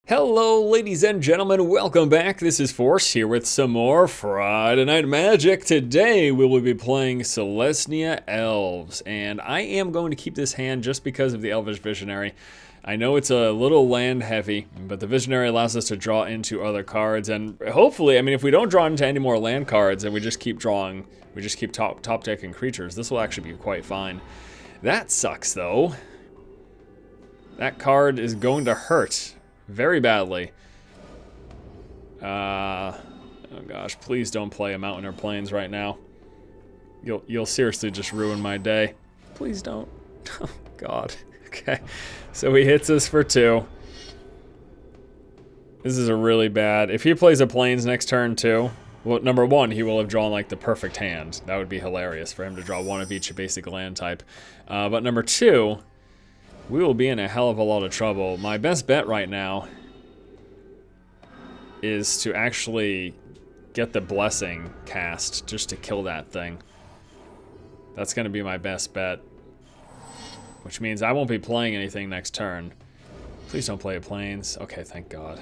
Hello, ladies and gentlemen, welcome back. This is Force here with some more Friday Night Magic. Today we will be playing Selesnya Elves, and I am going to keep this hand just because of the Elvish Visionary. I know it's a little land heavy, but the Visionary allows us to draw into other cards, and hopefully, I mean, if we don't draw into any more land cards and we just keep drawing, we just keep top decking creatures, this will actually be quite fine. That sucks, though. That card is going to hurt very badly. Oh gosh, please don't play a Mountain or Plains right now. You'll seriously just ruin my day. Please don't. Oh god. Okay. So he hits us for 2. This is a really bad. If he plays a Plains next turn too, well, number one, he will have drawn like the perfect hand. That would be hilarious for him to draw one of each basic land type. But number 2, we will be in a hell of a lot of trouble. My best bet right now is to actually get the Blessing cast just to kill that thing. That's going to be my best bet. Which means I won't be playing anything next turn. Please don't play a Plains. Okay, thank God.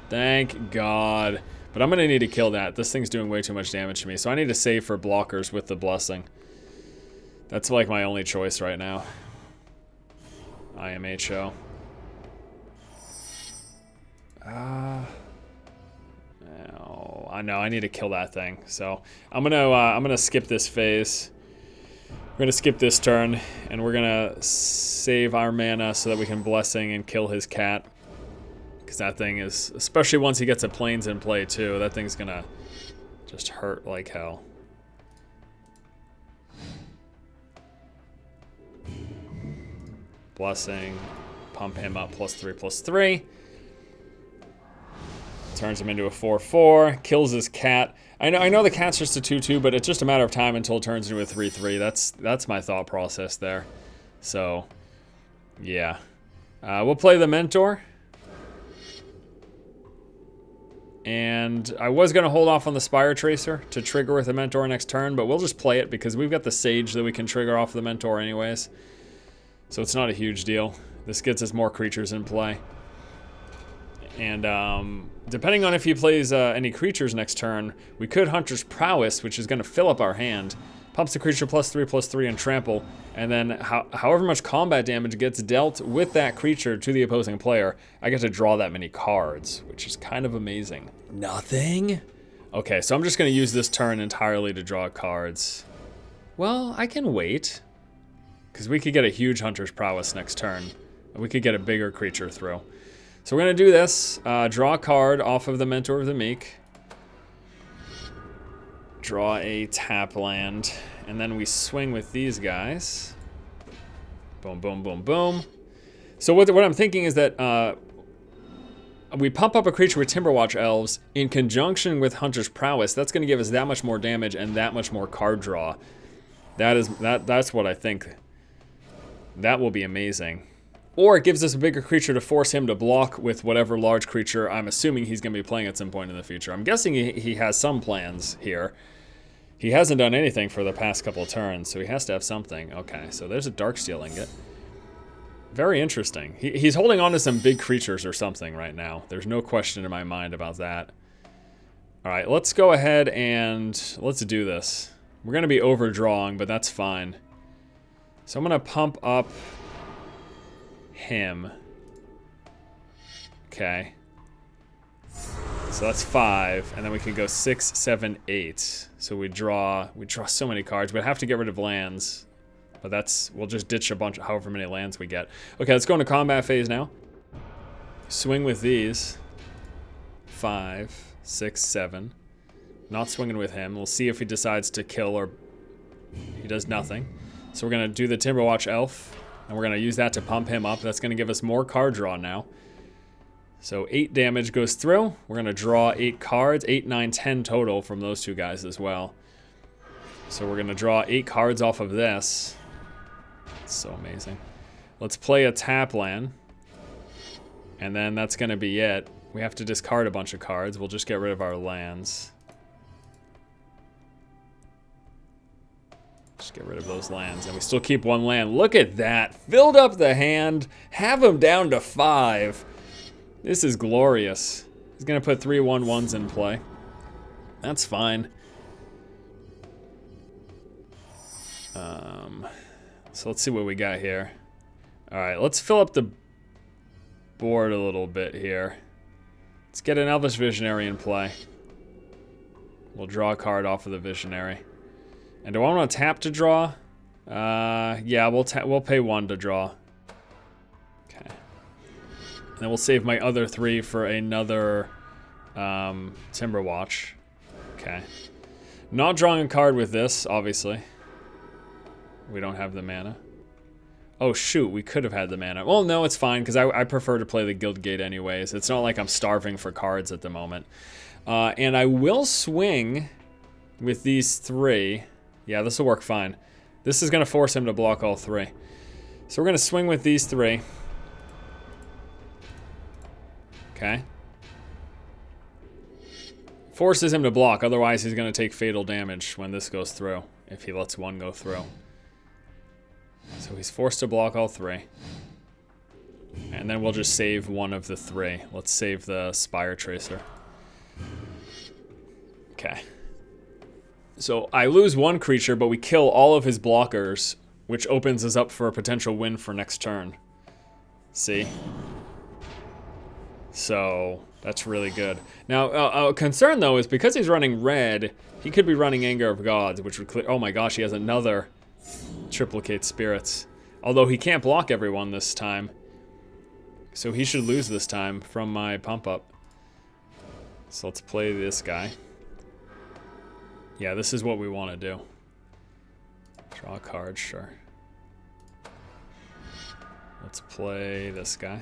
Thank God. But I'm going to need to kill that. This thing's doing way too much damage to me. So I need to save for blockers with the Blessing. That's like my only choice right now. IMHO. Oh, I know I need to kill that thing. So I'm gonna skip this phase. We're gonna skip this turn, and we're gonna save our mana so that we can Blessing and kill his cat. Because that thing is, especially once he gets a Plains in play too, that thing's gonna just hurt like hell. Blessing, pump him up +3/+3. Turns him into a 4/4, kills his cat. I know the cat's just a 2/2, but it's just a matter of time until it turns into a 3/3. That's my thought process there. So, yeah. We'll play the Mentor. And I was going to hold off on the Spire Tracer to trigger with the Mentor next turn, but we'll just play it because we've got the Sage that we can trigger off the Mentor anyways. So it's not a huge deal. This gets us more creatures in play. And depending on if he plays any creatures next turn, we could Hunter's Prowess, which is going to fill up our hand. Pumps the creature +3/+3 and trample. And then however much combat damage gets dealt with that creature to the opposing player, I get to draw that many cards, which is kind of amazing. Nothing? Okay, so I'm just going to use this turn entirely to draw cards. Well, I can wait. Because we could get a huge Hunter's Prowess next turn. We could get a bigger creature through. So we're going to do this. Draw a card off of the Mentor of the Meek. Draw a tap land. And then we swing with these guys. Boom, boom, boom, boom. So what I'm thinking is that we pump up a creature with Timberwatch Elves in conjunction with Hunter's Prowess. That's going to give us that much more damage and that much more card draw. That's what I think. That will be amazing. Or it gives us a bigger creature to force him to block with whatever large creature I'm assuming he's going to be playing at some point in the future. I'm guessing he has some plans here. He hasn't done anything for the past couple of turns, so he has to have something. Okay, so there's a Darksteel Ingot. Very interesting. He's holding on to some big creatures or something right now. There's no question in my mind about that. All right, let's go ahead and let's do this. We're going to be overdrawing, but that's fine. So I'm going to pump up him. Okay. So that's 5, and then we can go 6, 7, 8. So we draw so many cards. We'd have to get rid of lands, but we'll just ditch a bunch of however many lands we get. Okay, let's go into combat phase now. Swing with these. 5, 6, 7. Not swinging with him. We'll see if he decides to kill or he does nothing. So we're going to do the Timberwatch Elf, and we're going to use that to pump him up. That's going to give us more card draw now. So 8 damage goes through. We're going to draw 8 cards, 8, 9, 10 total from those two guys as well. So we're going to draw 8 cards off of this. It's so amazing. Let's play a tap land. And then that's going to be it. We have to discard a bunch of cards. We'll just get rid of our lands. Just get rid of those lands, and we still keep 1 land. Look at that. Filled up the hand. Have him down to 5. This is glorious. He's gonna put 3 1/1s in play. That's fine. So let's see what we got here. Alright, let's fill up the board a little bit here. Let's get an Elvish Visionary in play. We'll draw a card off of the Visionary. And do I want to tap to draw? Yeah, we'll pay 1 to draw. Okay. And then we'll save my other 3 for another Timberwatch. Okay. Not drawing a card with this, obviously. We don't have the mana. Oh shoot, we could have had the mana. Well, no, it's fine, because I prefer to play the Guild Gate anyways. It's not like I'm starving for cards at the moment. And I will swing with these 3. Yeah, this will work fine. This is going to force him to block all 3. So we're going to swing with these 3. Okay. Forces him to block, otherwise he's going to take fatal damage when this goes through, if he lets 1 go through. So he's forced to block all 3. And then we'll just save 1 of the 3. Let's save the Spire Tracer. Okay. So I lose 1 creature, but we kill all of his blockers, which opens us up for a potential win for next turn. See? So that's really good. Now, a concern though is because he's running red, he could be running Anger of Gods, which would clear. Oh my gosh, he has another Triplicate Spirits. Although he can't block everyone this time, so he should lose this time from my pump up. So let's play this guy. Yeah, this is what we want to do. Draw a card, sure. Let's play this guy.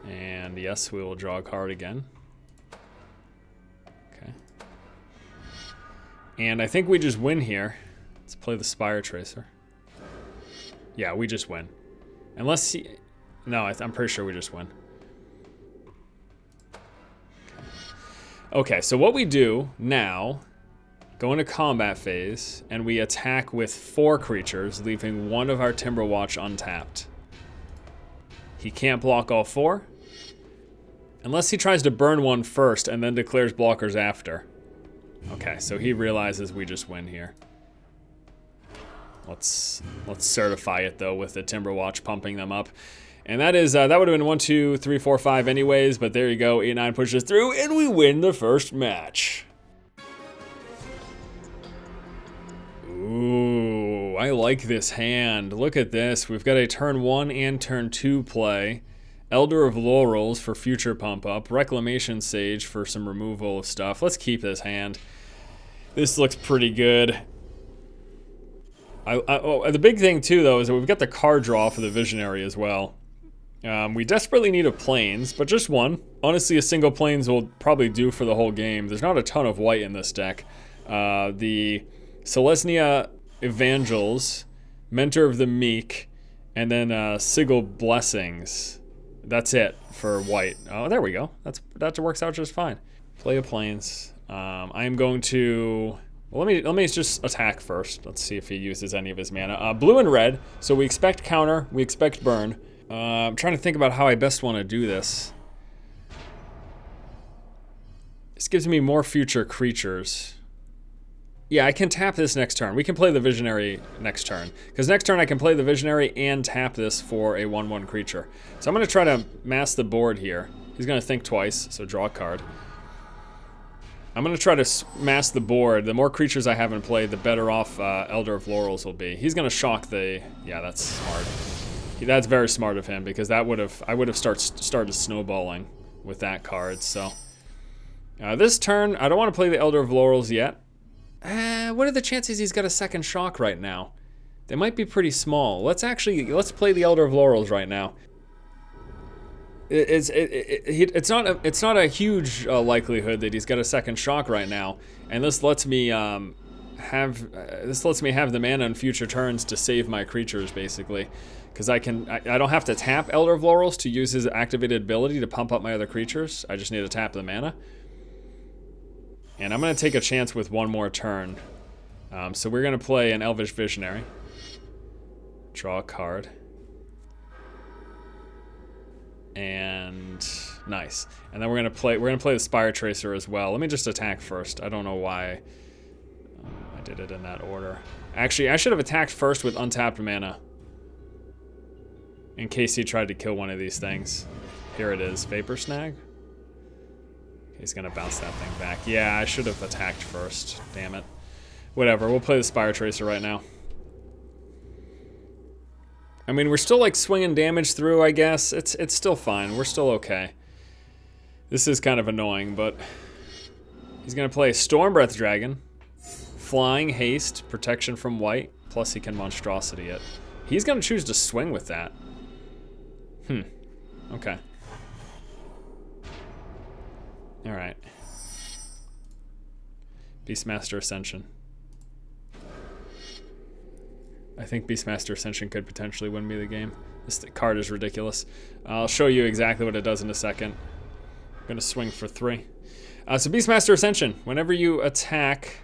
And yes, we will draw a card again. Okay. And I think we just win here. Let's play the Spire Tracer. Yeah, we just win. Unless he... No, I'm pretty sure we just win. Okay, so what we do now, go into combat phase, and we attack with 4 creatures, leaving 1 of our Timberwatch untapped. He can't block all 4. Unless he tries to burn 1 first and then declares blockers after. Okay, so he realizes we just win here. Let's certify it though with the Timberwatch pumping them up. And that is that would have been 1, 2, 3, 4, 5 anyways, but there you go. 8, 9 pushes through and we win the first match. Ooh, I like this hand. Look at this. We've got a turn 1 and turn 2 play. Elder of Laurels for future pump up. Reclamation Sage for some removal of stuff. Let's keep this hand. This looks pretty good. The big thing too though is that we've got the card draw for the Visionary as well. We desperately need a Plains, but just 1. Honestly, a single Plains will probably do for the whole game. There's not a ton of white in this deck. The Selesnya Evangels, Mentor of the Meek, and then Sigil Blessings. That's it for white. Oh, there we go. That works out just fine. Play a Plains. I am going to... Well, let me just attack first. Let's see if he uses any of his mana. Blue and red, so we expect counter, we expect burn. I'm trying to think about how I best want to do this. This gives me more future creatures. Yeah, I can tap this next turn. We can play the Visionary next turn. Because next turn I can play the Visionary and tap this for a 1/1 creature. So I'm going to try to mass the board here. He's going to think twice, so draw a card. I'm going to try to mass the board. The more creatures I have in play, the better off Elder of Laurels will be. He's going to shock the... Yeah, that's smart. That's very smart of him, because I would have started snowballing with that card. So this turn, I don't want to play the Elder of Laurels yet. What are the chances he's got a second shock right now? They might be pretty small. Let's play the Elder of Laurels right now. It's not a huge likelihood that he's got a second shock right now, and this lets me have the mana on future turns to save my creatures basically, because I don't have to tap Elder of Laurels to use his activated ability to pump up my other creatures. I just need to tap the mana. And I'm going to take a chance with 1 more turn. So we're going to play an Elvish Visionary. Draw a card. And nice. And then we're gonna play the Spire Tracer as well. Let me just attack first. I don't know why I did it in that order. Actually, I should have attacked first with untapped mana, in case he tried to kill one of these things. Here it is, Vapor Snag. He's gonna bounce that thing back. Yeah, I should have attacked first. Damn it. Whatever, we'll play the Spire Tracer right now. I mean, we're still like swinging damage through, I guess. It's still fine. We're still okay. This is kind of annoying, but he's gonna play Stormbreath Dragon, Flying, Haste, Protection from White, plus he can Monstrosity it. He's gonna choose to swing with that. Okay. All right. Beastmaster Ascension. I think Beastmaster Ascension could potentially win me the game. This card is ridiculous. I'll show you exactly what it does in a second. I'm gonna swing for 3. So Beastmaster Ascension, whenever you attack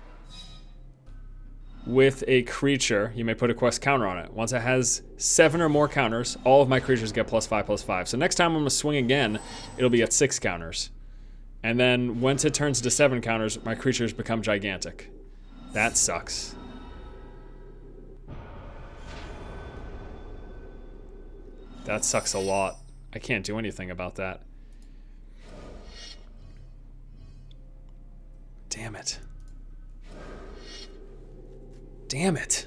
with a creature, you may put a quest counter on it. Once it has 7 or more counters, all of my creatures get +5/+5. So next time I'm gonna swing again, it'll be at 6 counters. And then once it turns to 7 counters, my creatures become gigantic. That sucks. That sucks a lot. I can't do anything about that. Damn it. Damn it.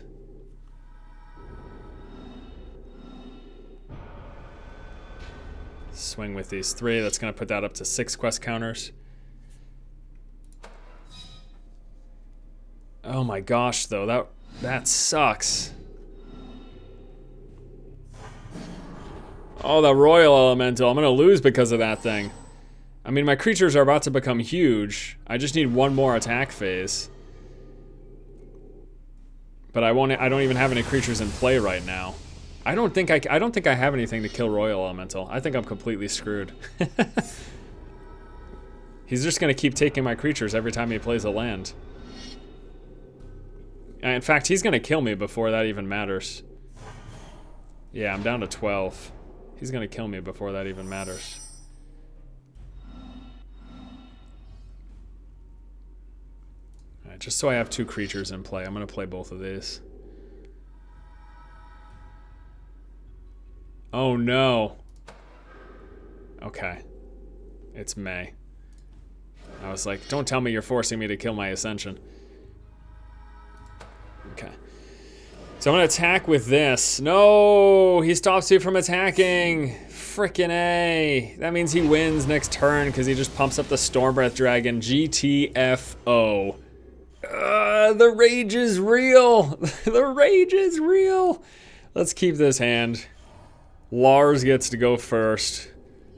Swing with these 3. That's going to put that up to 6 quest counters. Oh my gosh, though. That sucks. Oh, the Royal Elemental. I'm going to lose because of that thing. I mean, my creatures are about to become huge. I just need one more attack phase. But I don't even have any creatures in play right now. I don't think I have anything to kill Royal Elemental. I think I'm completely screwed. He's just gonna keep taking my creatures every time he plays a land. In fact, he's gonna kill me before that even matters. Yeah, I'm down to 12. He's gonna kill me before that even matters. Alright, just so I have 2 creatures in play, I'm gonna play both of these. Oh no. Okay. It's May. I was like, don't tell me you're forcing me to kill my Ascension. Okay. So I'm gonna attack with this. No, he stops you from attacking. Frickin' A. That means he wins next turn because he just pumps up the Stormbreath Dragon. GTFO. The rage is real. The rage is real. Let's keep this hand. Lars gets to go first.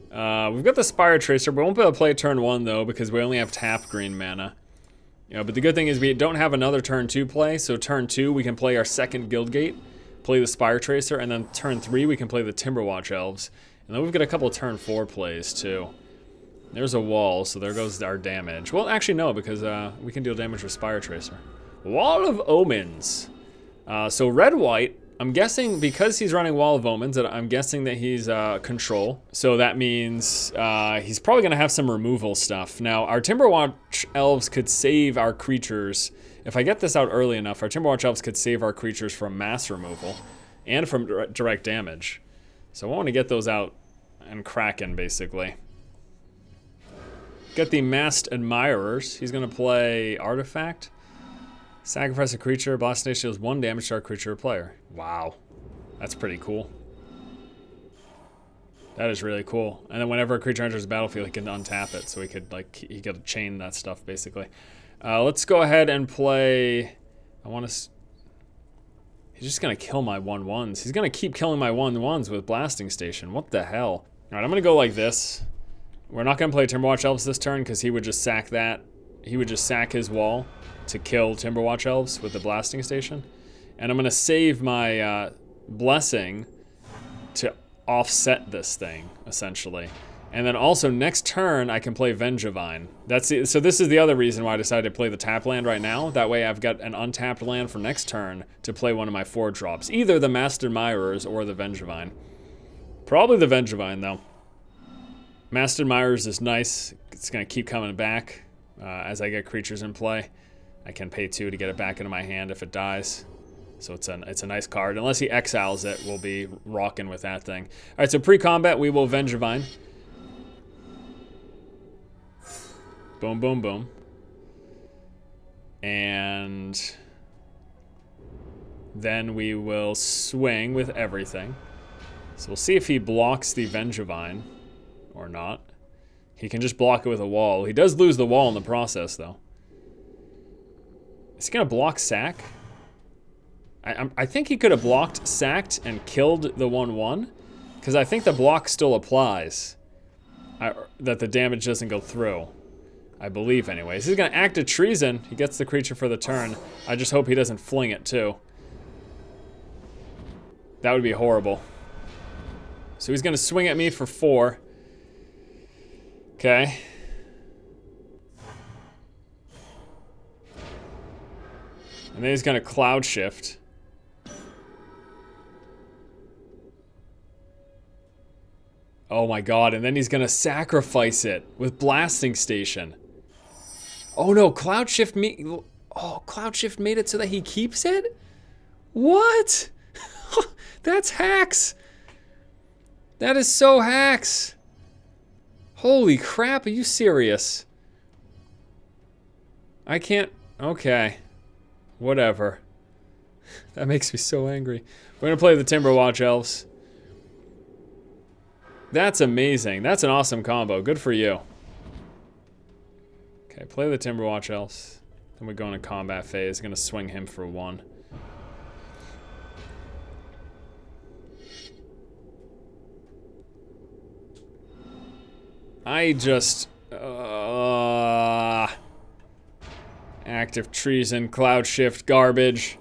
We've got the Spire Tracer. We won't be able to play turn 1 though because we only have tap green mana. But the good thing is we don't have another turn 2 play, so turn 2 we can play our second Guildgate, play the Spire Tracer, and then turn 3 we can play the Timberwatch Elves. And then we've got a couple turn 4 plays too. There's a wall, so there goes our damage. Well, actually no, because we can deal damage with Spire Tracer. Wall of Omens. So red-white, I'm guessing because he's running Wall of Omens, that I'm guessing that he's control. So that means he's probably going to have some removal stuff. Now, our Timberwatch Elves could save our creatures. If I get this out early enough, our Timberwatch Elves could save our creatures from mass removal and from direct damage. So I want to get those out and cracking, basically. Got the Masked Admirers. He's going to play Artifact. Sacrifice a creature. Blast Nation deals 1 damage to our creature or player. Wow. That's pretty cool. That is really cool. And then whenever a creature enters the battlefield, he can untap it. So he could chain that stuff, basically. Let's go ahead and play... He's just going to kill my 1/1s. He's going to keep killing my 1/1s with Blasting Station. What the hell? Alright, I'm going to go like this. We're not going to play Timberwatch Elves this turn because he would just sack that. He would just sack his wall to kill Timberwatch Elves with the Blasting Station. And I'm going to save my Blessing to offset this thing, essentially. And then also next turn, I can play Vengevine. So this is the other reason why I decided to play the tap land right now. That way I've got an untapped land for next turn to play one of my 4 drops. Either the Masked Admirers or the Vengevine. Probably the Vengevine, though. Master Admirers is nice. It's going to keep coming back as I get creatures in play. I can pay 2 to get it back into my hand if it dies. So it's a nice card. Unless he exiles it, we'll be rocking with that thing. All right, so pre-combat, we will Vengevine. Boom, boom, boom. And then we will swing with everything. So we'll see if he blocks the Vengevine or not. He can just block it with a wall. He does lose the wall in the process, though. Is he going to block sack? I think he could have blocked, sacked, and killed the 1/1. Because I think the block still applies. That the damage doesn't go through. I believe, anyways. He's going to act a treason. He gets the creature for the turn. I just hope he doesn't fling it, too. That would be horrible. So he's going to swing at me for 4. Okay. And then he's going to Cloud Shift. Oh my god, and then he's going to sacrifice it with Blasting Station. Oh no, Cloud Shift made it so that he keeps it? What? That's hacks. That is so hacks. Holy crap, are you serious? I can't... Okay. Whatever. That makes me so angry. We're going to play the Timberwatch Elves. That's amazing. That's an awesome combo. Good for you. Okay, play the Timberwatch Elves. Then we go into combat phase. Going to swing him for 1. I just... Active Treason, Cloud Shift, garbage.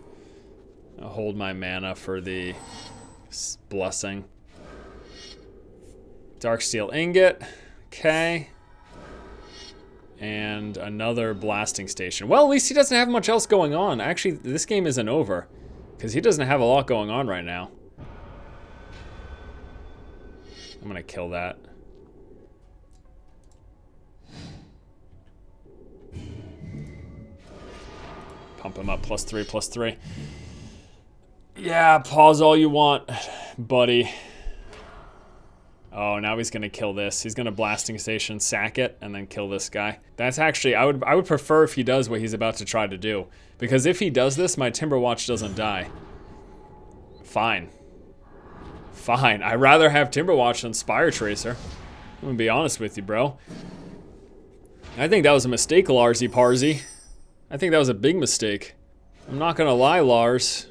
I'll hold my mana for the Blessing. Darksteel Ingot. Okay. And another Blasting Station. Well, at least he doesn't have much else going on. Actually, this game isn't over. Because he doesn't have a lot going on right now. I'm going to kill that. Pump him up, +3/+3. Yeah, pause all you want, buddy. Oh, now he's gonna kill this. He's gonna Blasting Station, sack it, and then kill this guy. That's actually, I would prefer if he does what he's about to try to do. Because if he does this, my Timberwatch doesn't die. Fine. Fine. I'd rather have Timberwatch than Spire Tracer. I'm gonna be honest with you, bro. I think that was a mistake, Larsy Parsy. I think that was a big mistake. I'm not gonna lie, Lars.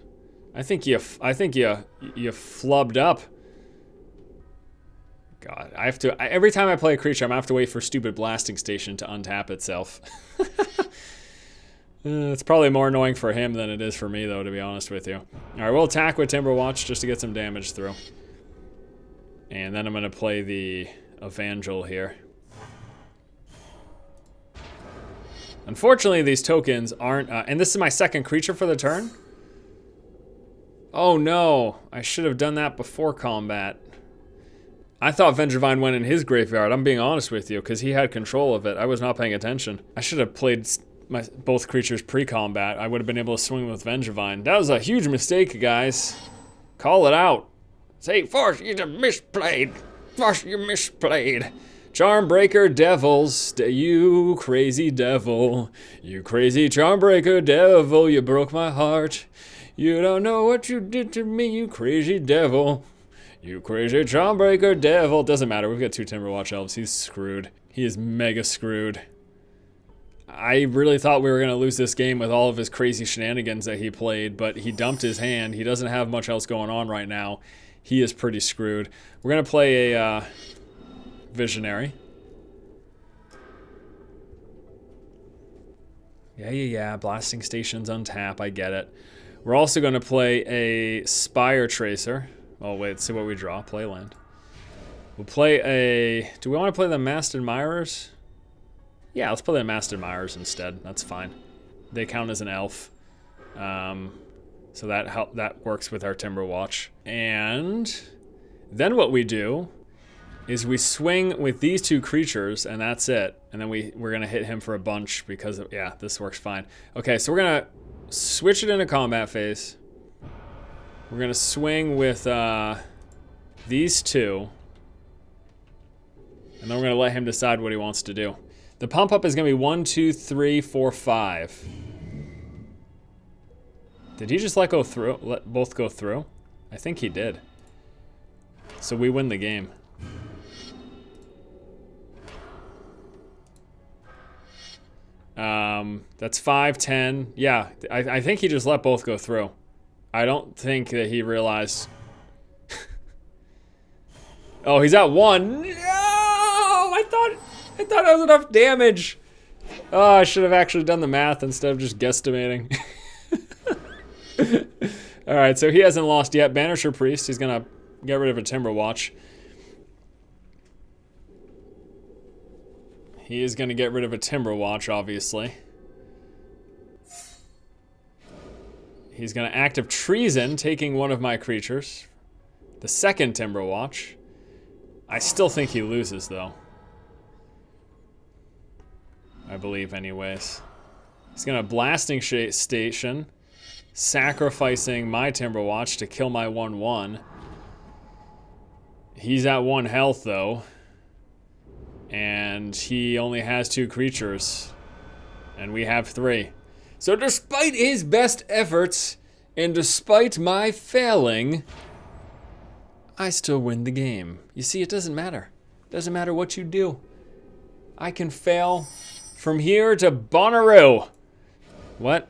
I think you flubbed up. God, I have to. Every time I play a creature, I'm gonna have to wait for stupid Blasting Station to untap itself. It's probably more annoying for him than it is for me, though, to be honest with you. All right, we'll attack with Timberwatch just to get some damage through. And then I'm gonna play the Evangel here. Unfortunately, these tokens aren't... and this is my second creature for the turn? Oh no, I should have done that before combat. I thought Vengevine went in his graveyard, I'm being honest with you, because he had control of it. I was not paying attention. I should have played both creatures pre-combat. I would have been able to swing with Vengevine. That was a huge mistake, guys. Call it out. Say, Force, you misplayed. Force, you misplayed. Charmbreaker Devils, you crazy devil. You crazy Charmbreaker Devil, you broke my heart. You don't know what you did to me, you crazy devil. You crazy Charmbreaker Devil. Doesn't matter, we've got 2 Timberwatch Elves. He's screwed. He is mega screwed. I really thought we were going to lose this game with all of his crazy shenanigans that he played, but he dumped his hand. He doesn't have much else going on right now. He is pretty screwed. We're going to play a... Visionary. Yeah. Blasting Stations untap. I get it. We're also going to play a Spire Tracer. Oh, wait. Let's see what we draw. Play land. We'll play a... Do we want to play the Masked Admirers? Yeah, let's play the Masked Admirers instead. That's fine. They count as an elf. So that works with our Timberwatch. And then what we do... is we swing with these two creatures, and that's it. And then we're going to hit him for a bunch because, yeah, this works fine. Okay, so we're going to switch it into combat phase. We're going to swing with these two. And then we're going to let him decide what he wants to do. The pump up is going to be 1, 2, 3, 4, 5. Did he just let both go through? I think he did. So we win the game. That's 5, 10. Yeah, I think he just let both go through. I don't think that he realized. Oh, he's at 1. No! I thought that was enough damage. Oh, I should have actually done the math instead of just guesstimating. Alright, so he hasn't lost yet. Banisher Priest, he's gonna get rid of a Timberwatch. He is gonna get rid of a Timberwatch, obviously. He's gonna active Treason, taking one of my creatures. The second Timberwatch. I still think he loses, though. I believe, anyways. He's gonna Blasting Station, sacrificing my Timberwatch to kill my 1/1. He's at 1 health, though. And he only has 2 creatures. And we have 3. So despite his best efforts, and despite my failing, I still win the game. You see, it doesn't matter. It doesn't matter what you do. I can fail from here to Bonnaroo. What?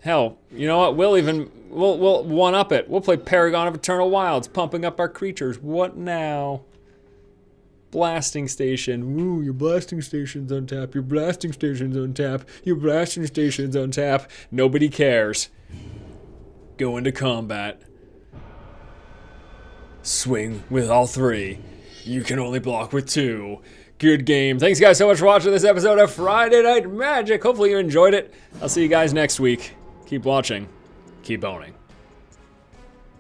Hell, you know what? We'll one-up it. We'll play Paragon of Eternal Wilds, pumping up our creatures. What now? Blasting Station. Woo, your Blasting Station's on tap. Your Blasting Station's on tap. Your Blasting Station's on tap. Nobody cares. Go into combat. Swing with all 3. You can only block with 2. Good game. Thanks guys so much for watching this episode of Friday Night Magic. Hopefully you enjoyed it. I'll see you guys next week. Keep watching. Keep owning.